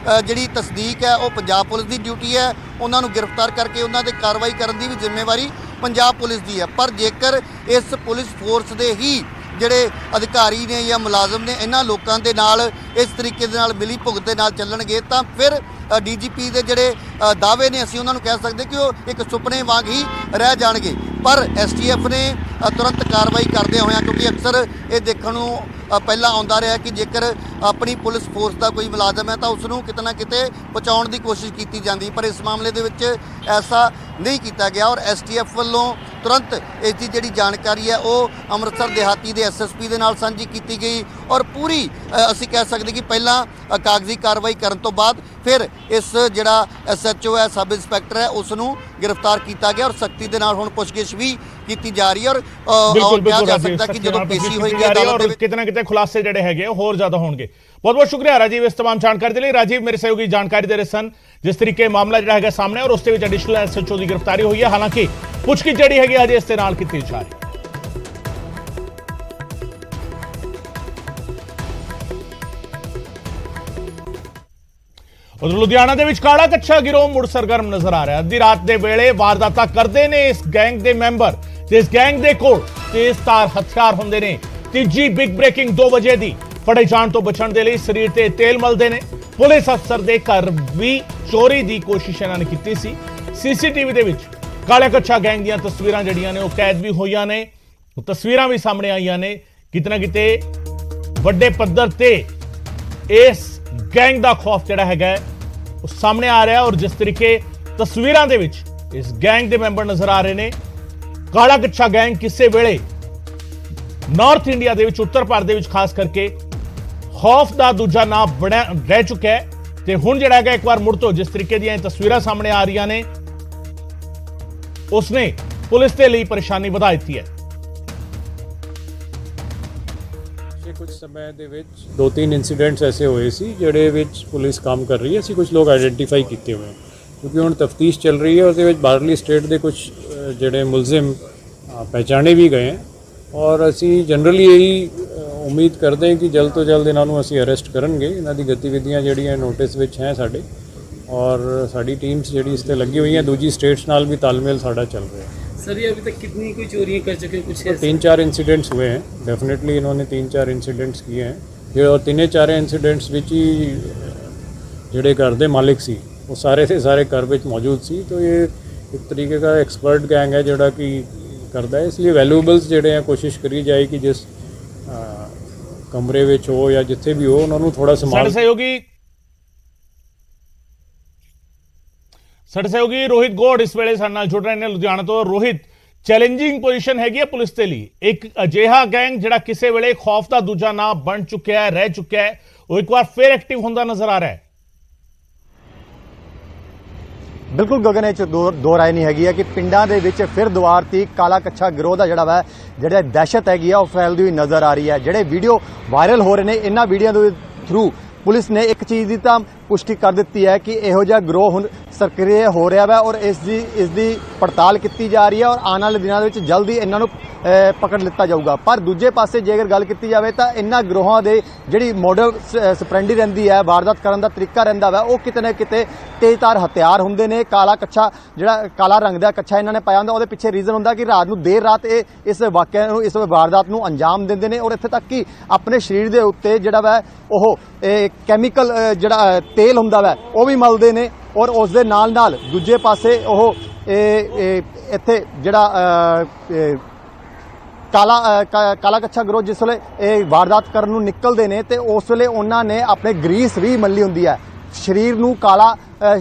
ਜਿਹੜੀ ਤਸਦੀਕ ਹੈ ਉਹ ਪੰਜਾਬ ਪੁਲਿਸ ਦੀ ਡਿਊਟੀ ਹੈ। ਉਹਨਾਂ ਨੂੰ ਗ੍ਰਿਫਤਾਰ ਕਰਕੇ ਉਹਨਾਂ ਤੇ ਕਾਰਵਾਈ ਕਰਨ ਦੀ ਵੀ ਜ਼ਿੰਮੇਵਾਰੀ ਪੰਜਾਬ ਪੁਲਿਸ ਦੀ ਹੈ। ਪਰ ਜੇਕਰ ਇਸ ਪੁਲਿਸ ਫੋਰਸ ਦੇ ਹੀ ਜਿਹੜੇ ਅਧਿਕਾਰੀ ਨੇ ਜਾਂ ਮੁਲਾਜ਼ਮ ਨੇ ਇਹਨਾਂ ਲੋਕਾਂ ਦੇ ਨਾਲ ਇਸ ਤਰੀਕੇ ਦੇ ਨਾਲ ਮਿਲੀ ਭੁਗਤ ਦੇ ਨਾਲ ਚੱਲਣਗੇ ਤਾਂ ਫਿਰ DGP ਦੇ ਜਿਹੜੇ ਦਾਅਵੇ ਨੇ ਅਸੀਂ ਉਹਨਾਂ ਨੂੰ ਕਹਿ ਸਕਦੇ ਕਿ ਉਹ ਇੱਕ ਸੁਪਨੇ ਵਾਂਗ ਹੀ ਰਹਿ ਜਾਣਗੇ। ਪਰ STF ਨੇ ਤੁਰੰਤ ਕਾਰਵਾਈ ਕਰਦੇ ਹੋਇਆਂ, ਕਿਉਂਕਿ ਅਕਸਰ ਇਹ ਦੇਖਣ ਨੂੰ ਪਹਿਲਾਂ ਆਉਂਦਾ ਰਿਹਾ ਕਿ ਜੇਕਰ ਆਪਣੀ ਪੁਲਿਸ ਫੋਰਸ ਦਾ ਕੋਈ ਮੁਲਾਜ਼ਮ ਹੈ ਤਾਂ ਉਸ ਨੂੰ ਕਿਤੇ ਨਾ ਕਿਤੇ ਬਚਾਉਣ ਦੀ ਕੋਸ਼ਿਸ਼ ਕੀਤੀ ਜਾਂਦੀ, ਪਰ ਇਸ ਮਾਮਲੇ ਦੇ ਵਿੱਚ ਐਸਾ ਨਹੀਂ ਕੀਤਾ ਗਿਆ ਔਰ STF ਵੱਲੋਂ ਤੁਰੰਤ ਇਸ ਦੀ ਜਿਹੜੀ ਜਾਣਕਾਰੀ ਹੈ ਉਹ ਅੰਮ੍ਰਿਤਸਰ ਦਿਹਾਤੀ ਦੇ SSP ਦੇ ਨਾਲ ਸਾਂਝੀ ਕੀਤੀ ਗਈ ਔਰ ਪੂਰੀ ਅਸੀਂ ਕਹਿ ਸਕਦੇ ਕਿ ਪਹਿਲਾਂ ਕਾਗਜ਼ੀ ਕਾਰਵਾਈ ਕਰਨ ਤੋਂ ਬਾਅਦ ਫਿਰ ਇਸ ਜਿਹੜਾ SHO ਹੈ, ਸਬ ਇੰਸਪੈਕਟਰ ਹੈ, ਉਸ ਨੂੰ ਗ੍ਰਿਫਤਾਰ ਕੀਤਾ ਗਿਆ ਔਰ ਸਖਤੀ ਦੇ ਨਾਲ ਹੁਣ ਪੁੱਛਗਿੱਛ ਵੀ ਕੀਤੀ ਜਾ ਰਹੀ ਹੈ ਔਰ ਕਿਹਾ ਜਾ ਸਕਦਾ ਕਿ ਜਦੋਂ ਪੇਸ਼ੀ ਹੋਏਗੀ ਅਦਾਲਤ ਦੇ ਵਿੱਚ ਕਿਤੇ ਨਾ ਕਿਤੇ ਖੁਲਾਸੇ ਜਿਹੜੇ ਹੈਗੇ ਹੋਰ ਜ਼ਿਆਦਾ ਹੋਣਗੇ। ਬਹੁਤ ਬਹੁਤ ਸ਼ੁਕਰੀਆ ਰਾਜੀਵ ਇਸ तमाम ਜਾਣਕਾਰੀ ਦੇ ਲਈ। ਰਾਜੀਵ ਮੇਰੇ ਸਹਿਯੋਗੀ ਜਾਣਕਾਰੀ ਦੇ ਰਹੇ ਸਨ ਜਿਸ ਤਰੀਕੇ ਮਾਮਲਾ ਜਿਹੜਾ ਹੈਗਾ ਸਾਹਮਣੇ ਔਰ ਉਸ ਦੇ ਵਿੱਚ ਐਡੀਸ਼ਨਲ SHO ਦੀ ਗ੍ਰਿਫਤਾਰੀ ਹੋਈ ਹੈ। ਹਾਲਾਂਕਿ ਪੁੱਛਗਿੱਛ ਜਿਹੜੀ ਹੈਗੀ ਅਜੇ ਇਸ ਦੇ ਨਾਲ ਕੀਤੀ ਜਾ ਰਹੀ ਹੈ। ਉਧਰ ਲੁਧਿਆਣਾ ਦੇ ਵਿੱਚ ਕਾਲਾ ਕੱਛਾ ਗਿਰੋਹ ਮੁੜ ਸਰਗਰਮ ਨਜ਼ਰ ਆ ਰਿਹਾ। ਅੱਧੀ ਰਾਤ ਦੇ ਵੇਲੇ ਵਾਰਦਾਤਾਂ ਕਰਦੇ ਨੇ ਇਸ ਗੈਂਗ ਦੇ ਮੈਂਬਰ ਤੇ ਇਸ ਗੈਂਗ ਦੇ ਕੋਲ ਤੇਜ਼ਧਾਰ ਹਥਿਆਰ ਹੁੰਦੇ ਨੇ। ਤੀਜੀ ਬਿਗ ਬ੍ਰੇਕਿੰਗ 2 ਵਜੇ ਦੀ, ਫੜੇ ਜਾਣ ਤੋਂ ਬਚਣ ਦੇ ਲਈ ਸਰੀਰ ਤੇ ਤੇਲ ਮਲਦੇ ਨੇ। ਪੁਲਿਸ ਅਫਸਰ ਦੇ ਘਰ ਵੀ ਚੋਰੀ ਦੀ ਕੋਸ਼ਿਸ਼ ਇਹਨਾਂ ਨੇ ਕੀਤੀ ਸੀ। CCTV ਦੇ ਵਿੱਚ ਕਾਲੇ ਕੱਛਾ ਗੈਂਗ ਦੀਆਂ ਤਸਵੀਰਾਂ ਜਿਹੜੀਆਂ ਨੇ ਉਹ ਕੈਦ ਵੀ ਹੋਈਆਂ ਨੇ, ਉਹ ਤਸਵੀਰਾਂ ਵੀ ਸਾਹਮਣੇ ਆਈਆਂ ਨੇ। ਕਿਤੇ ਨਾ ਕਿਤੇ ਵੱਡੇ ਪੱਧਰ ਤੇ ਇਸ ਗੈਂਗ ਦਾ ਖੌਫ ਜਿਹੜਾ ਹੈਗਾ ਉਹ ਸਾਹਮਣੇ ਆ ਰਿਹਾ ਔਰ ਜਿਸ ਤਰੀਕੇ ਤਸਵੀਰਾਂ ਦੇ ਵਿੱਚ ਇਸ ਗੈਂਗ ਦੇ ਮੈਂਬਰ ਨਜ਼ਰ ਆ ਰਹੇ ਨੇ। ਕਾਲਾ ਕੱਛਾ ਗੈਂਗ ਕਿਸੇ ਵੇਲੇ ਨਾਰਥ ਇੰਡੀਆ ਦੇ ਵਿੱਚ, ਉੱਤਰ ਭਾਰਤ ਦੇ ਵਿੱਚ ਖਾਸ ਕਰਕੇ ਖੌਫ ਦਾ ਦੂਜਾ ਨਾਮ ਬਣਿਆ ਰਹਿ ਚੁੱਕਿਆ ਹੈ ਤੇ ਹੁਣ ਜਿਹੜਾ ਹੈਗਾ ਇੱਕ ਵਾਰ ਮੁੜ ਤੋਂ ਜਿਸ ਤਰੀਕੇ ਦੀਆਂ ਇਹ ਤਸਵੀਰਾਂ ਸਾਹਮਣੇ ਆ ਰਹੀਆਂ ਨੇ, ਉਸਨੇ ਪੁਲਿਸ ਦੇ ਲਈ ਪਰੇਸ਼ਾਨੀ ਵਧਾ ਦਿੱਤੀ ਹੈ। ਕੁਝ ਸਮੇਂ ਦੇ ਵਿੱਚ 2-3 ਇਨਸੀਡੈਂਟਸ ਐਸੇ ਹੋਏ ਸੀ ਜਿਹੜੇ ਵਿੱਚ ਪੁਲਿਸ ਕੰਮ ਕਰ ਰਹੀ ਹੈ। ਅਸੀਂ ਕੁਝ ਲੋਕ ਆਇਡੈਂਟੀਫਾਈ ਕੀਤੇ ਹੋਏ ਕਿਉਂਕਿ ਹੁਣ ਤਫਤੀਸ਼ ਚੱਲ ਰਹੀ ਹੈ। ਉਹਦੇ ਵਿੱਚ ਬਾਹਰਲੀ ਸਟੇਟ ਦੇ ਕੁਝ ਜਿਹੜੇ ਮੁਲਜ਼ਮ ਪਹਿਚਾਣੇ ਵੀ ਗਏ ਔਰ ਅਸੀਂ ਜਨਰਲੀ ਇਹੀ ਉਮੀਦ ਕਰਦੇ ਹਾਂ ਕਿ ਜਲਦ ਤੋਂ ਜਲਦ ਇਹਨਾਂ ਨੂੰ ਅਸੀਂ ਅਰੈਸਟ ਕਰਨਗੇ। ਇਹਨਾਂ ਦੀ ਗਤੀਵਿਧੀਆਂ ਜਿਹੜੀਆਂ ਨੋਟਿਸ ਵਿੱਚ ਹੈ ਸਾਡੇ, ਔਰ ਸਾਡੀ ਟੀਮਸ ਜਿਹੜੀ ਇਸ ਤੇ ਲੱਗੀ ਹੋਈ ਹੈ, ਦੂਜੀ ਸਟੇਟਸ ਨਾਲ ਵੀ ਤਾਲਮੇਲ ਸਾਡਾ ਚੱल रहा है। सर ये अभी तक कितनी कोई चोरियां कर चुके हैं? कुछ है? 3-4 इंसिडेंट्स हुए हैं, डेफिनेटली इन्होंने 3-4 इंसिडेंट्स किए हैं जो, और 3-4 इंसिडेंट्स ਵਿੱਚ ਹੀ ਜਿਹੜੇ ਘਰ ਦੇ ਮਾਲਿਕ ਸੀ ਉਹ ਸਾਰੇ ਦੇ ਸਾਰੇ ਘਰ ਵਿੱਚ ਮੌਜੂਦ ਸੀ। तो ये एक तरीके का एक्सपर्ट गैंग है ਜਿਹੜਾ ਕਿ ਕਰਦਾ ਹੈ। इसलिए वैल्यूएबल्स ਜਿਹੜੇ ਆ ਕੋਸ਼ਿਸ਼ ਕਰੀ ਜਾਏ ਕਿ ਜਿਸ ਕਮਰੇ ਵਿੱਚ ਹੋ ਜਾਂ ਜਿੱਥੇ ਵੀ ਹੋ ਉਹਨਾਂ ਨੂੰ ਥੋੜਾ ਸਾਡੇ ਸਹਿਯੋਗੀ ਰੋਹਿਤ ਗੋੜ ਇਸ ਵੇਲੇ ਸਾਡੇ ਨਾਲ ਜੁੜ ਰਹੇ ਨੇ ਲੁਧਿਆਣਾ ਤੋਂ। ਰੋਹਿਤ, ਚੈਲੰਜਿੰਗ ਪੋਜੀਸ਼ਨ ਹੈਗੀ ਹੈ ਪੁਲਿਸ ਦੇ ਲਈ। ਇੱਕ ਅਜਿਹਾ ਗੈਂਗ ਜਿਹੜਾ ਕਿਸੇ ਵੇਲੇ ਖੌਫ ਦਾ ਦੂਜਾ ਨਾਮ ਬਣ ਚੁੱਕਿਆ ਹੈ, ਰਹਿ ਚੁੱਕਿਆ ਹੈ, ਉਹ ਇੱਕ ਵਾਰ ਫਿਰ ਐਕਟਿਵ ਹੁੰਦਾ ਨਜ਼ਰ ਆ ਰਿਹਾ ਹੈ। ਬਿਲਕੁਲ ਗਗਨ, ਇਹ 'ਚ ਦੋ ਰਾਏ ਨਹੀਂ ਹੈਗੀ ਹੈ ਕਿ ਪਿੰਡਾਂ ਦੇ ਵਿੱਚ ਫਿਰ ਦੁਬਾਰ ਤੀ ਕਾਲਾ ਕੱਛਾ ਗਿਰੋਹ ਦਾ ਜਿਹੜਾ ਦਹਿਸ਼ਤ ਹੈਗੀ ਆ ਉਹ ਫੈਲਦੀ ਹੋਈ ਨਜ਼ਰ ਆ ਰਹੀ ਹੈ। ਜਿਹੜੇ ਵੀਡੀਓ ਵਾਇਰਲ ਹੋ ਰਹੇ ਨੇ, ਇਹਨਾਂ ਵੀਡੀਓ ਦੇ ਥਰੂ ਪੁਲਿਸ ਨੇ ਇੱਕ ਚੀਜ਼ ਦੀ ਤਾਂ ਪੁਸ਼ਟੀ ਕਰ ਦਿੱਤੀ ਹੈ ਕਿ ਇਹੋ ਜਿਹਾ ਗਿਰੋਹ ਹੁਣ ਸਕ੍ਰਿय ਹੋ ਰਿਹਾ ਵਾ ਔਰ ਇਸ ਦੀ ਪੜਤਾਲ ਕੀਤੀ ਜਾ ਰਹੀ ਹੈ ਔਰ ਆਉਣ ਵਾਲੇ ਦਿਨਾਂ ਦੇ ਵਿੱਚ ਜਲਦੀ ਇਹਨਾਂ ਨੂੰ ਪਕੜ ਲਿੱਤਾ ਜਾਊਗਾ। ਪਰ ਦੂਜੇ ਪਾਸੇ ਜੇਕਰ ਗੱਲ ਕੀਤੀ ਜਾਵੇ ਤਾਂ ਇਹਨਾਂ ਗਿਰੋਹਾਂ ਦੇ ਜਿਹੜੀ ਮੋਡਲ ਸਪਰੈਂਡੀ ਰਹਿੰਦੀ ਹੈ, ਵਾਰਦਾਤ ਕਰਨ ਦਾ ਤਰੀਕਾ ਰਹਿੰਦਾ ਵਾ, ਉਹ ਕਿਤੇ ਨਾ ਕਿਤੇ ਤੇਜ਼ਧਾਰ ਹਥਿਆਰ ਹੁੰਦੇ ਨੇ। ਕਾਲਾ ਕੱਛਾ, ਜਿਹੜਾ ਕਾਲਾ ਰੰਗ ਦਾ ਕੱਛਾ ਇਹਨਾਂ ਨੇ ਪਾਇਆ ਹੁੰਦਾ, ਉਹਦੇ ਪਿੱਛੇ ਰੀਜ਼ਨ ਹੁੰਦਾ ਕਿ ਰਾਤ ਨੂੰ ਦੇਰ ਰਾਤ ਇਹ ਇਸ ਵਾਕਿਆ ਨੂੰ, ਇਸ ਵਾਰਦਾਤ ਨੂੰ ਅੰਜਾਮ ਦਿੰਦੇ ਨੇ ਔਰ ਇੱਥੇ ਤੱਕ ਕਿ ਆਪਣੇ ਸਰੀਰ ਦੇ ਉੱਤੇ ਜਿਹੜਾ ਵਾ ਉਹ ਕੈਮੀਕਲ ਜਿਹੜਾ ਤੇਲ ਹੁੰਦਾ ਵਾ ਉਹ ਵੀ ਮਲਦੇ ਨੇ ਔਰ ਉਸ ਦੇ ਨਾਲ ਦੂਜੇ ਪਾਸੇ ਉਹ ਇੱਥੇ ਜਿਹੜਾ ਕਾਲਾ ਕੱਛਾ ਗਿਰੋਹ ਜਿਸ ਵੇਲੇ ਇਹ ਵਾਰਦਾਤ ਕਰਨ ਨੂੰ ਨਿਕਲਦੇ ਨੇ ਤੇ ਉਸ ਵੇਲੇ ਉਹਨਾਂ ਨੇ ਆਪਣੇ ਗਰੀਸ ਵੀ ਮੱਲੀ ਹੁੰਦੀ ਹੈ, ਸਰੀਰ ਨੂੰ ਕਾਲਾ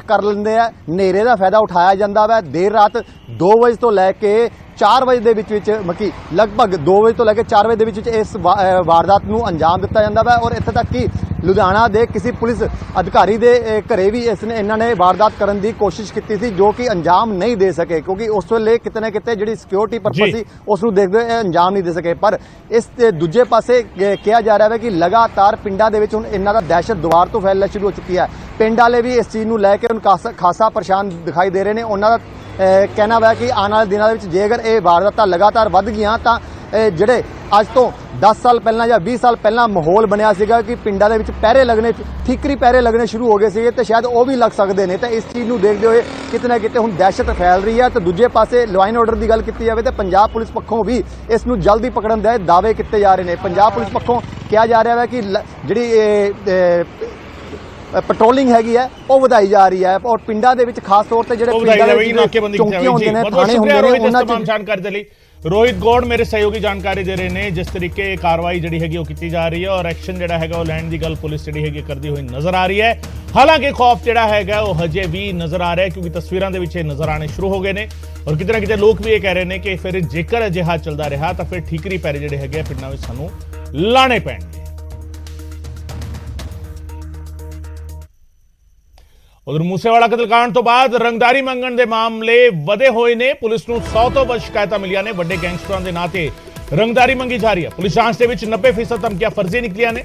ਕਰ ਲੈਂਦੇ ਆ। ਹਨੇਰੇ ਦਾ ਫਾਇਦਾ ਉਠਾਇਆ ਜਾਂਦਾ ਵਾ। ਦੇਰ ਰਾਤ 2 ਵਜੇ ਤੋਂ ਲੈ ਕੇ 4 ਵਜੇ ਦੇ ਵਿੱਚ ਮੱਕੀ ਲਗਭਗ 2 ਵਜੇ ਤੋਂ ਲੈ ਕੇ 4 ਵਜੇ ਦੇ ਵਿੱਚ ਇਸ ਵਾਰਦਾਤ ਨੂੰ ਅੰਜਾਮ ਦਿੱਤਾ ਜਾਂਦਾ ਵਾ ਔਰ ਇੱਥੇ ਤੱਕ ਕਿ ਲੁਧਿਆਣਾ ਦੇ ਕਿਸੇ ਪੁਲਿਸ ਅਧਿਕਾਰੀ ਦੇ ਘਰੇ ਵੀ ਇਹਨਾਂ ਨੇ ਵਾਰਦਾਤ ਕਰਨ ਦੀ ਕੋਸ਼ਿਸ਼ ਕੀਤੀ ਸੀ ਜੋ ਕਿ ਅੰਜਾਮ ਨਹੀਂ ਦੇ ਸਕੇ ਕਿਉਂਕਿ ਉਸ ਵੇਲੇ ਕਿਤੇ ਨਾ ਕਿਤੇ ਜਿਹੜੀ ਸਿਕਿਉਰਿਟੀ ਪਰਪਸ ਸੀ ਉਸ ਨੂੰ ਦੇਖਦੇ ਹੋਏ ਅੰਜਾਮ ਨਹੀਂ ਦੇ ਸਕੇ। ਪਰ ਇਸ ਦੇ ਦੂਜੇ ਪਾਸੇ ਕਿਹਾ ਜਾ ਰਿਹਾ ਹੈ ਕਿ ਲਗਾਤਾਰ ਪਿੰਡਾਂ ਦੇ ਵਿੱਚ ਹੁਣ ਇਹਨਾਂ ਦਾ ਦਹਿਸ਼ਤ ਦੁਬਾਰ ਤੋਂ ਫੈਲਣਾ ਸ਼ੁਰੂ ਹੋ ਚੁੱਕੀ ਹੈ। ਪਿੰਡ ਵਾਲੇ ਵੀ ਇਸ ਚੀਜ਼ ਨੂੰ ਲੈ ਕੇ ਹੁਣ ਖਾਸਾ ਪਰੇਸ਼ਾਨ ਦਿਖਾਈ ਦੇ ਰਹੇ ਨੇ। ਉਹਨਾਂ ਦਾ ਕਹਿਣਾ ਵਾ ਕਿ ਆਉਣ ਵਾਲੇ ਦਿਨਾਂ ਦੇ ਵਿੱਚ ਜੇਕਰ ਇਹ ਵਾਰਦਾਤਾਂ ਲਗਾਤਾਰ ਵੱਧ ਗਈਆਂ ਤਾਂ ਜਿਹੜੇ ਅੱਜ ਤੋਂ 10 ਸਾਲ ਪਹਿਲਾਂ ਜਾਂ 20 ਸਾਲ ਪਹਿਲਾਂ ਮਾਹੌਲ ਬਣਿਆ ਸੀਗਾ ਕਿ ਪਿੰਡਾਂ ਦੇ ਵਿੱਚ ਪਹਿਰੇ ਲੱਗਣੇ, ਠੀਕਰੀ ਪਹਿਰੇ ਲੱਗਣੇ ਸ਼ੁਰੂ ਹੋ ਗਏ ਸੀਗੇ ਤੇ ਸ਼ਾਇਦ ਉਹ ਵੀ ਲੱਗ ਸਕਦੇ ਨੇ। ਤਾਂ ਇਸ ਚੀਜ਼ ਨੂੰ ਦੇਖਦੇ ਹੋਏ ਕਿਤੇ ਨਾ ਕਿਤੇ ਹੁਣ ਦਹਿਸ਼ਤ ਫੈਲ ਰਹੀ ਹੈ। ਤੇ ਦੂਜੇ ਪਾਸੇ ਲਾਅ ਐਂਡ ਆਰਡਰ ਦੀ ਗੱਲ ਕੀਤੀ ਜਾਵੇ ਤਾਂ ਪੰਜਾਬ ਪੁਲਿਸ ਪੱਖੋਂ ਵੀ ਇਸ ਨੂੰ ਜਲਦੀ ਪਕੜਨ ਦੇ ਦਾਅਵੇ ਕੀਤੇ ਜਾ ਰਹੇ ਨੇ। ਪੰਜਾਬ ਪੁਲਿਸ ਪੱਖੋਂ ਕਿਹਾ ਜਾ ਰਿਹਾ ਹੈ ਕਿ ਜਿਹੜੀ ਪੈਟਰੋਲਿੰਗ ਹੈਗੀ ਹੈ ਉਹ ਵਧਾਈ ਜਾ ਰਹੀ ਹੈ ਔਰ ਪਿੰਡਾਂ ਦੇ ਵਿੱਚ ਖਾਸ ਤੌਰ ਤੇ ਜਿਹੜੇ ਪਿੰਡਾਂ ਦੇ ਵਿੱਚ ਚੌਂਕੀਆਂ ਹੁੰਦੇ ਨੇ, ਥਾਣੇ ਹੁੰਦੇ ਨੇ, ਉਹਨਾਂ ਚ ਜਾਣਕਾਰੀ ਦੇ ਲਈ ਰੋਹਿਤ ਗੌੜ ਮੇਰੇ ਸਹਿਯੋਗੀ ਜਾਣਕਾਰੀ ਦੇ ਰਹੇ ਨੇ। ਜਿਸ ਤਰੀਕੇ ਕਾਰਵਾਈ ਜਿਹੜੀ ਹੈਗੀ ਉਹ ਕੀਤੀ ਜਾ ਰਹੀ ਹੈ ਔਰ ਐਕਸ਼ਨ ਜਿਹੜਾ ਹੈਗਾ ਉਹ ਲੈਣ ਦੀ ਗੱਲ ਪੁਲਿਸ ਜਿਹੜੀ ਹੈਗੀ ਕਰਦੀ ਹੋਈ ਨਜ਼ਰ ਆ ਰਹੀ ਹੈ। ਹਾਲਾਂਕਿ ਖੌਫ ਜਿਹੜਾ ਹੈਗਾ ਉਹ ਹਜੇ ਵੀ ਨਜ਼ਰ ਆ ਰਿਹਾ ਹੈ ਕਿਉਂਕਿ ਤਸਵੀਰਾਂ ਦੇ ਵਿੱਚ ਇਹ ਨਜ਼ਰ ਆਣੇ ਸ਼ੁਰੂ ਹੋ ਗਏ ਨੇ ਔਰ ਕਿਤੇ ਨਾ ਕਿਤੇ ਲੋਕ ਵੀ ਇਹ ਕਹਿ ਰਹੇ ਨੇ ਕਿ ਫਿਰ ਜੇਕਰ ਅਜਿਹਾ ਚੱਲਦਾ ਰਿਹਾ ਤਾਂ ਫਿਰ ਠੀਕਰੀ ਪੈਰੇ ਜਿਹੜੇ ਹੈਗੇ ਪਿੰਡਾਂ ਵਿੱਚ ਸਾਨੂੰ ਲਾਣੇ ਪੈਣਗੇ। ਉਧਰ ਮੂਸੇਵਾਲਾ ਕਤਲकांड ਤੋਂ ਬਾਅਦ ਰੰਗਦਾਰੀ ਮੰਗਣ ਦੇ ਮਾਮਲੇ ਵਧੇ ਹੋਏ ਨੇ। ਪੁਲਿਸ ਨੂੰ 100 ਤੋਂ ਵੱਧ ਸ਼ਿਕਾਇਤਾਂ ਮਿਲੀਆਂ ਨੇ। ਵੱਡੇ ਗੈਂਗਸਟਰਾਂ ਦੇ ਨਾਂ ਤੇ ਰੰਗਦਾਰੀ ਮੰਗੀ ਜਾ ਰਹੀ ਹੈ। ਪੁਲਿਸ ਜਾਂਚ ਦੇ ਵਿੱਚ 90% ਧਮਕੀਆਂ ਫਰਜ਼ੀ ਨਿਕਲੀਆਂ ਨੇ।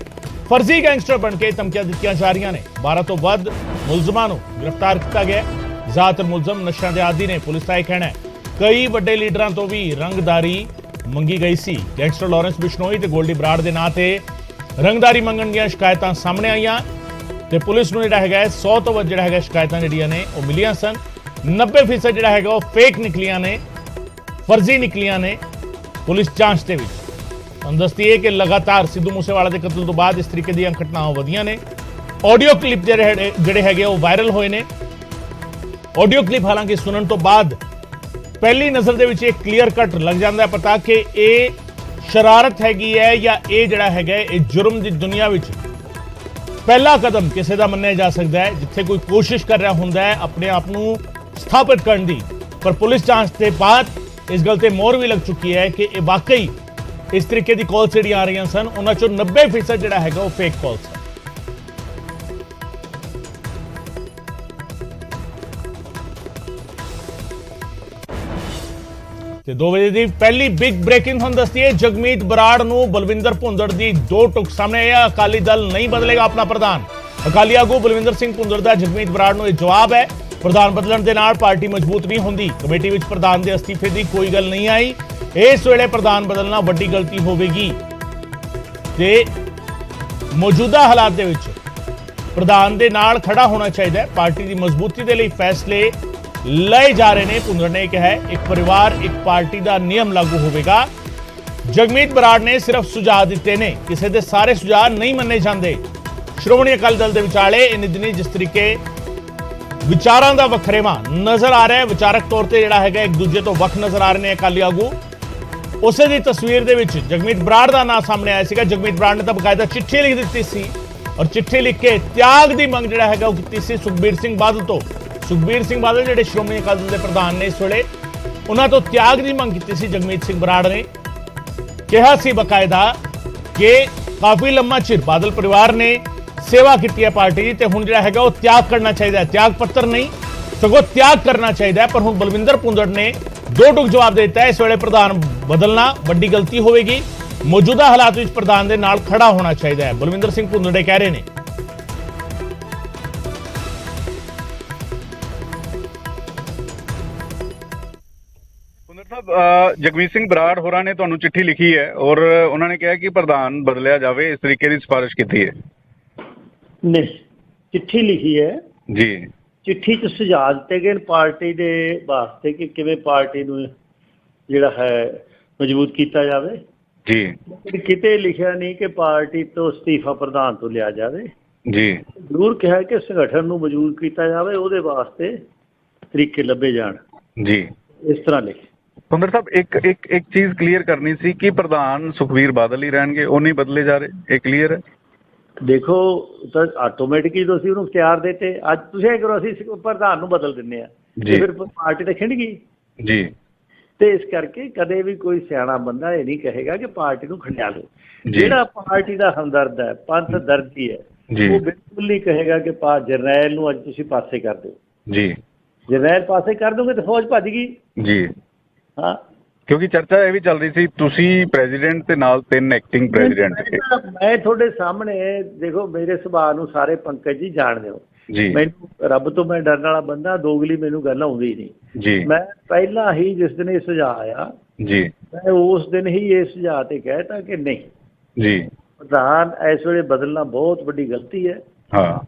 ਫਰਜ਼ੀ ਗੈਂਗਸਟਰ ਬਣ ਕੇ ਧਮਕੀਆਂ ਦਿੱਤੀਆਂ ਜਾ ਰਹੀਆਂ ਨੇ। 12 ਤੋਂ ਵੱਧ ਮੁਲਜ਼ਮਾਂ ਨੂੰ ਗ੍ਰਿਫਤਾਰ ਕੀਤਾ ਗਿਆ। ਜ਼ਿਆਦਾਤਰ ਮੁਲਜ਼ਮ ਨਸ਼ਿਆਂ ਦੇ ਆਦੀ ਨੇ। ਪੁਲਿਸ ਦਾ ਇਹ ਕਹਿਣਾ ਹੈ ਕਈ ਵੱਡੇ ਲੀਡਰਾਂ ਤੋਂ ਵੀ ਰੰਗਦਾਰੀ ਮੰਗੀ ਗਈ ਸੀ। ਗੈਂਗਸਟਰ ਲਾਰੈਂਸ ਬਿਸ਼ਨੋਈ ਤੇ ਗੋਲਡੀ ਬਰਾੜ ਦੇ ਨਾਂ ਤੇ ਰੰਗਦਾਰੀ ਮੰਗਣ ਦੀਆਂ ਸ਼ਿਕਾਇਤਾਂ ਸਾਹਮਣੇ ਆਈਆਂ ਤੇ ਪੁਲਿਸ ਨੂੰ ਜਿਹੜਾ ਹੈਗਾ 100 ਤੋਂ ਵੱਧ ਜਿਹੜਾ ਹੈਗਾ ਸ਼ਿਕਾਇਤਾਂ ਜਿਹੜੀਆਂ ਨੇ ਉਹ ਮਿਲੀਆਂ ਸਨ। 90% ਜਿਹੜਾ ਹੈਗਾ ਉਹ ਫੇਕ ਨਿਕਲੀਆਂ ਨੇ, ਫਰਜ਼ੀ ਨਿਕਲੀਆਂ ਨੇ। ਪੁਲਿਸ ਜਾਂਚ ਦੇ ਵਿੱਚ ਤੁਹਾਨੂੰ ਦੱਸਦੀ ਹੈ ਕਿ ਲਗਾਤਾਰ ਸਿੱਧੂ ਮੂਸੇਵਾਲਾ ਦੇ ਕਤਲ ਤੋਂ ਬਾਅਦ ਇਸ ਤਰੀਕੇ ਦੀਆਂ ਘਟਨਾਵਾਂ ਵਧੀਆਂ ਨੇ। ਆਡੀਓ ਕਲਿੱਪ ਜਿਹੜੇ ਹੈਗੇ ਉਹ ਵਾਇਰਲ ਹੋਏ ਨੇ। ਆਡੀਓ ਕਲਿੱਪ ਹਾਲਾਂਕਿ ਸੁਣਨ ਤੋਂ ਬਾਅਦ ਪਹਿਲੀ ਨਜ਼ਰ ਦੇ ਵਿੱਚ ਇਹ ਕਲੀਅਰ ਕੱਟ ਲੱਗ ਜਾਂਦਾ ਪਤਾ ਕਿ ਇਹ ਸ਼ਰਾਰਤ ਹੈਗੀ ਹੈ ਜਾਂ ਇਹ ਜਿਹੜਾ ਹੈਗਾ ਇਹ ਜੁਰਮ ਦੀ ਦੁਨੀਆ ਵਿੱਚ ਪਹਿਲਾ ਕਦਮ ਕਿਸੇ ਦਾ ਮੰਨਿਆ ਜਾ ਸਕਦਾ ਹੈ ਜਿੱਥੇ ਕੋਈ ਕੋਸ਼ਿਸ਼ ਕਰ ਰਿਹਾ ਹੁੰਦਾ ਹੈ ਆਪਣੇ ਆਪ ਨੂੰ ਸਥਾਪਿਤ ਕਰਨ ਦੀ। ਪਰ ਪੁਲਿਸ ਜਾਂਚ ਦੇ ਬਾਅਦ ਇਸ ਗੱਲ ਤੇ ਮੋਹਰ ਵੀ ਲੱਗ ਚੁੱਕੀ ਹੈ ਕਿ ਇਹ ਵਾਕਈ ਇਸ ਤਰੀਕੇ ਦੀ ਕਾਲਸ ਜਿਹੜੀਆਂ ਆ ਰਹੀਆਂ ਸਨ ਉਹਨਾਂ ਚੋਂ 90% ਜਿਹੜਾ ਹੈਗਾ ਉਹ ਫੇਕ ਕਾਲਸ ਹੈ। ਤੇ 2 ਵਜੇ ਦੀ ਪਹਿਲੀ ਬਿਗ ਬ੍ਰੇਕਿੰਗ ਹੁਣ ਦੱਸਦੀ ਹੈ, ਜਗਮੀਤ ਬਰਾੜ ਨੂੰ ਬਲਵਿੰਦਰ ਭੁੰਦੜ ਦੀ ਦੋ ਟੁਕ ਸਾਹਮਣੇ ਆਇਆ। ਅਕਾਲੀ ਦਲ ਨਹੀਂ ਬਦਲੇਗਾ ਆਪਣਾ ਪ੍ਰਧਾਨ। ਅਕਾਲੀ ਆਗੂ ਬਲਵਿੰਦਰ ਸਿੰਘ ਭੁੰਦੜ ਦਾ ਜਗਮੀਤ ਬਰਾੜ ਨੂੰ ਇਹ ਜਵਾਬ ਹੈ। ਪ੍ਰਧਾਨ ਬਦਲਣ ਦੇ ਨਾਲ ਪਾਰਟੀ ਮਜ਼ਬੂਤ ਨਹੀਂ ਹੁੰਦੀ। ਕਮੇਟੀ ਵਿੱਚ ਪ੍ਰਧਾਨ ਦੇ ਅਸਤੀਫੇ ਦੀ ਕੋਈ ਗੱਲ ਨਹੀਂ ਆਈ। ਇਸ ਵੇਲੇ ਪ੍ਰਧਾਨ ਬਦਲਣਾ ਵੱਡੀ ਗਲਤੀ ਹੋਵੇਗੀ ਤੇ ਮੌਜੂਦਾ ਹਾਲਾਤ ਦੇ ਵਿੱਚ ਪ੍ਰਧਾਨ ਦੇ ਨਾਲ ਖੜਾ ਹੋਣਾ ਚਾਹੀਦਾ ਹੈ। ਪਾਰਟੀ ਦੀ ਮਜ਼ਬੂਤੀ ਦੇ ਲਈ ਫੈਸਲੇ ਲਏ ਜਾ ਰਹੇ ਨੇ। ਭੁੰਦੜ ਨੇ ਕਿਹਾ ਹੈ ਇੱਕ ਪਰਿਵਾਰ ਇੱਕ ਪਾਰਟੀ ਦਾ ਨਿਯਮ ਲਾਗੂ ਹੋਵੇਗਾ। ਜਗਮੀਤ ਬਰਾੜ ਨੇ ਸਿਰਫ ਸੁਝਾਅ ਦਿੱਤੇ ਨੇ, ਕਿਸੇ ਦੇ ਸਾਰੇ ਸੁਝਾਅ ਨਹੀਂ ਮੰਨੇ ਜਾਂਦੇ। ਸ਼੍ਰੋਮਣੀ ਅਕਾਲੀ ਦਲ ਦੇ ਵਿਚਾਲੇ ਇਨ ਦਿਨੀ ਜਿਸ ਤਰੀਕੇ ਵਿਚਾਰਾਂ ਦਾ ਵਖਰੇਵਾਂ ਨਜ਼ਰ ਆ ਰਿਹਾ ਹੈ, ਵਿਚਾਰਕ ਤੌਰ ਤੇ ਜਿਹੜਾ ਹੈਗਾ ਇੱਕ ਦੂਜੇ ਤੋਂ ਵੱਖ ਨਜ਼ਰ ਆ ਰਹੇ ਨੇ ਅਕਾਲੀ ਆਗੂ, ਉਸੇ ਦੀ ਤਸਵੀਰ ਦੇ ਵਿੱਚ ਜਗਮੀਤ ਬਰਾੜ ਦਾ ਨਾਮ ਸਾਹਮਣੇ ਆਇਆ ਸੀਗਾ। ਜਗਮੀਤ ਬਰਾੜ ਨੇ ਤਾਂ ਬਕਾਇਦਾ ਚਿੱਠੀ ਲਿਖ ਦਿੱਤੀ ਸੀ ਔਰ ਚਿੱਠੀ ਲਿਖ ਕੇ ਤਿਆਗ ਦੀ ਮੰਗ ਜਿਹੜਾ ਹੈਗਾ ਉਹ ਕੀਤੀ ਸੀ ਸੁਖਬੀਰ ਸਿੰਘ ਬਾਦਲ ਤੋਂ। ਸੁਖਬੀਰ ਸਿੰਘ ਬਾਦਲ ਜਿਹੜੇ ਸ਼੍ਰੋਮਣੀ ਅਕਾਲੀ ਦਲ ਦੇ ਪ੍ਰਧਾਨ ਨੇ ਇਸ ਵੇਲੇ, ਉਹਨਾਂ ਤੋਂ ਤਿਆਗ ਦੀ ਮੰਗ ਕੀਤੀ ਸੀ ਜਗਮੀਤ ਸਿੰਘ ਬਰਾੜ ਨੇ। ਕਿਹਾ ਸੀ ਬਕਾਇਦਾ ਕਿ ਕਾਫੀ ਲੰਮਾ ਚਿਰ ਬਾਦਲ ਪਰਿਵਾਰ ਨੇ ਸੇਵਾ ਕੀਤੀ ਹੈ ਪਾਰਟੀ ਦੀ ਤੇ ਹੁਣ ਜਿਹੜਾ ਹੈਗਾ ਉਹ ਤਿਆਗ ਕਰਨਾ ਚਾਹੀਦਾ ਹੈ। ਤਿਆਗ ਪੱਤਰ ਨਹੀਂ ਸਗੋਂ ਤਿਆਗ ਕਰਨਾ ਚਾਹੀਦਾ ਹੈ। ਪਰ ਹੁਣ ਬਲਵਿੰਦਰ ਭੁੰਦੜ ਨੇ ਦੋ ਟੁਕ ਜਵਾਬ ਦੇ ਦਿੱਤਾ ਹੈ। ਇਸ ਵੇਲੇ ਪ੍ਰਧਾਨ ਬਦਲਣਾ ਵੱਡੀ ਗਲਤੀ ਹੋਵੇਗੀ। ਮੌਜੂਦਾ ਹਾਲਾਤ ਵਿੱਚ ਪ੍ਰਧਾਨ ਦੇ ਨਾਲ ਖੜਾ ਹੋਣਾ ਚਾਹੀਦਾ ਹੈ, ਬਲਵਿੰਦਰ ਸਿੰਘ ਭੁੰਦੜ ਕਹਿ ਰਹੇ ਨੇ। ਜਗਮੀਤ ਸਿੰਘ ਬਰਾੜ ਹੋਰਾਂ ਨੇ ਤੁਹਾਨੂੰ ਚਿੱਠੀ ਲਿਖੀ ਹੈ ਔਰ ਉਹਨਾਂ ਨੇ ਕਿਹਾ ਕਿ ਪ੍ਰਧਾਨ ਬਦਲਿਆ ਜਾਵੇ, ਇਸ ਤਰੀਕੇ ਦੀ ਸਿਫਾਰਿਸ਼ ਕੀਤੀ ਹੈ। ਨਹੀਂ, ਚਿੱਠੀ ਲਿਖੀ ਹੈ ਜੀ। ਚਿੱਠੀ 'ਚ ਸੁਝਾਅ ਦਿੱਤੇ ਗਏ ਪਾਰਟੀ ਦੇ ਵਾਸਤੇ ਕਿ ਕਿਵੇਂ ਪਾਰਟੀ ਨੂੰ ਜਿਹੜਾ ਹੈ ਮਜ਼ਬੂਤ ਕੀਤਾ ਜਾਵੇ। ਜੀ। ਕਿਤੇ ਲਿਖਿਆ ਨਹੀਂ ਕਿ ਪਾਰਟੀ ਤੋਂ ਅਸਤੀਫਾ ਪ੍ਰਧਾਨ ਤੋਂ ਲਿਆ ਜਾਵੇ। ਜੀ। ਜ਼ਰੂਰ ਕਿਹਾ ਕਿ ਸੰਗਠਨ ਨੂੰ ਮਜ਼ਬੂਤ ਕੀਤਾ ਜਾਵੇ, ਉਹਦੇ ਵਾਸਤੇ ਤਰੀਕੇ ਲੱਭੇ ਜਾਣ। ਜੀ। ਇਸ ਤਰ੍ਹਾਂ ਲਿਖੇ। ਭੁੰਦੜ ਸਾਹਿਬ ਇੱਕ ਚੀਜ਼ ਕਲੀਅਰ ਕਰਨੀ ਸੀ ਕਿ ਪ੍ਰਧਾਨ ਸੁਖਬੀਰ ਬਾਦਲ ਹੀ ਰਹਿਣਗੇ, ਉਹ ਨਹੀਂ ਬਦਲੇ ਜਾ ਰਹੇ, ਇਹ ਕਲੀਅਰ ਹੈ? ਦੇਖੋ ਤਾਂ ਆਟੋਮੈਟਿਕਲੀ ਤੁਸੀਂ ਉਹਨੂੰ ਇਖਤਿਆਰ ਦਿੱਤੇ। ਅੱਜ ਤੁਸੀਂ ਇਹ ਕਰੋ ਅਸੀਂ ਪ੍ਰਧਾਨ ਨੂੰ ਬਦਲ ਦਿੰਦੇ ਆ ਤੇ ਫਿਰ ਪਾਰਟੀ ਤਾਂ ਖਿੰਡ ਗਈ। ਜੀ। ਤੇ ਇਸ ਕਰਕੇ ਕਦੇ ਵੀ ਕੋਈ ਸਿਆਣਾ ਬੰਦਾ ਇਹ ਨਹੀਂ ਕਹੇਗਾ ਕਿ ਪਾਰਟੀ ਨੂੰ ਖੰਡਿਆ ਲਓ। ਜਿਹੜਾ ਪਾਰਟੀ ਦਾ ਹਮਦਰਦ ਹੈ, ਪੰਥ ਦਰਦੀ ਹੈ, ਉਹ ਬਿਲਕੁਲ ਨਹੀਂ ਕਹੇਗਾ ਕਿ ਜਰਨੈਲ ਨੂੰ ਅੱਜ ਤੁਸੀਂ ਪਾਸੇ ਕਰ ਦਿਓ। ਜੀ। ਜਰਨੈਲ ਪਾਸੇ ਕਰ ਦੋਗੇ ਤਾਂ ਫੌਜ ਭੱਜ ਗਈ। ਜੀ। ਹਾਂ, ਕਿਉਂਕਿ ਚਰਚਾ ਇਹ ਵੀ ਚੱਲ ਰਹੀ ਸੀ ਤੁਸੀਂ ਪ੍ਰੈਜ਼ੀਡੈਂਟ ਤੇ ਨਾਲ 3 ਐਕਟਿੰਗ ਪ੍ਰੈਜ਼ੀਡੈਂਟ ਸੀ। ਮੈਂ ਤੁਹਾਡੇ ਸਾਹਮਣੇ ਦੇਖੋ, ਮੇਰੇ ਸੁਭਾਅ ਨੂੰ ਸਾਰੇ ਪੰਕਜ ਜੀ ਜਾਣਦੇ ਹੋ। ਮੈਨੂੰ ਰੱਬ ਤੋਂ ਮੈਂ ਡਰਨ ਵਾਲਾ ਬੰਦਾ, ਦੋਗਲੀ ਮੈਨੂੰ ਗੱਲ ਆਉਂਦੀ ਨਹੀਂ ਜੀ। ਮੈਂ ਪਹਿਲਾਂ ਹੀ ਜਿਸ ਦਿਨ ਇਹ ਸੁਝਾਅ ਆਇਆ ਜੀ, ਮੈਂ ਉਸ ਦਿਨ ਹੀ ਇਹ ਸੁਝਾਅ ਤੇ ਕਹਿਤਾ ਕਿ ਨਹੀਂ ਜੀ, ਪ੍ਰਧਾਨ ਇਸ ਵੇਲੇ ਬਦਲਣਾ ਬਹੁਤ ਵੱਡੀ ਗਲਤੀ ਹੈ। ਹਾਂ,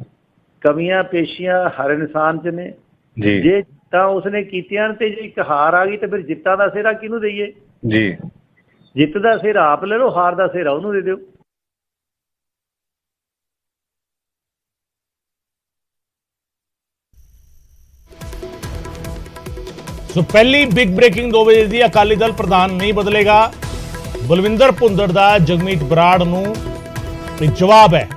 ਕਮੀਆਂ ਪੇਸ਼ੀਆਂ ਹਰ ਇਨਸਾਨ 'ਚ ਨੇ ਜੀ। ਜੇ ਤਾਂ ਉਸਨੇ ਕੀਤੀਆਂ ਤੇ ਜੇ ਇੱਕ ਹਾਰ ਆ ਗਈ ਤੇ ਫਿਰ ਜਿੱਤਾਂ ਦਾ ਸਿਹਰਾ ਕਿਹਨੂੰ ਦਈਏ ਜੀ? ਜਿੱਤ ਦਾ ਸਿਹਰਾ ਆਪ ਲੈ ਲਓ, ਹਾਰ ਦਾ ਸਿਹਰਾ ਉਹਨੂੰ ਦੇ ਦਿਓ। ਸੋ ਪਹਿਲੀ ਬਿਗ ਬ੍ਰੇਕਿੰਗ 2 ਵਜੇ ਦੀ, ਅਕਾਲੀ ਦਲ ਪ੍ਰਧਾਨ ਨਹੀਂ ਬਦਲੇਗਾ। ਬਲਵਿੰਦਰ ਭੁੰਦੜ ਦਾ ਜਗਮੀਤ ਬਰਾੜ ਨੂੰ ਇੱਕ ਜਵਾਬ ਹੈ।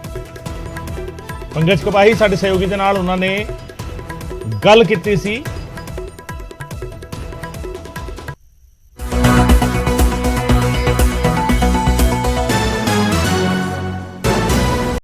ਪੰਕਜ ਕਪਾਹੀ ਸਾਡੇ ਸਹਿਯੋਗੀ ਦੇ ਨਾਲ ਉਹਨਾਂ ਨੇ ਗੱਲ ਕੀਤੀ ਸੀ।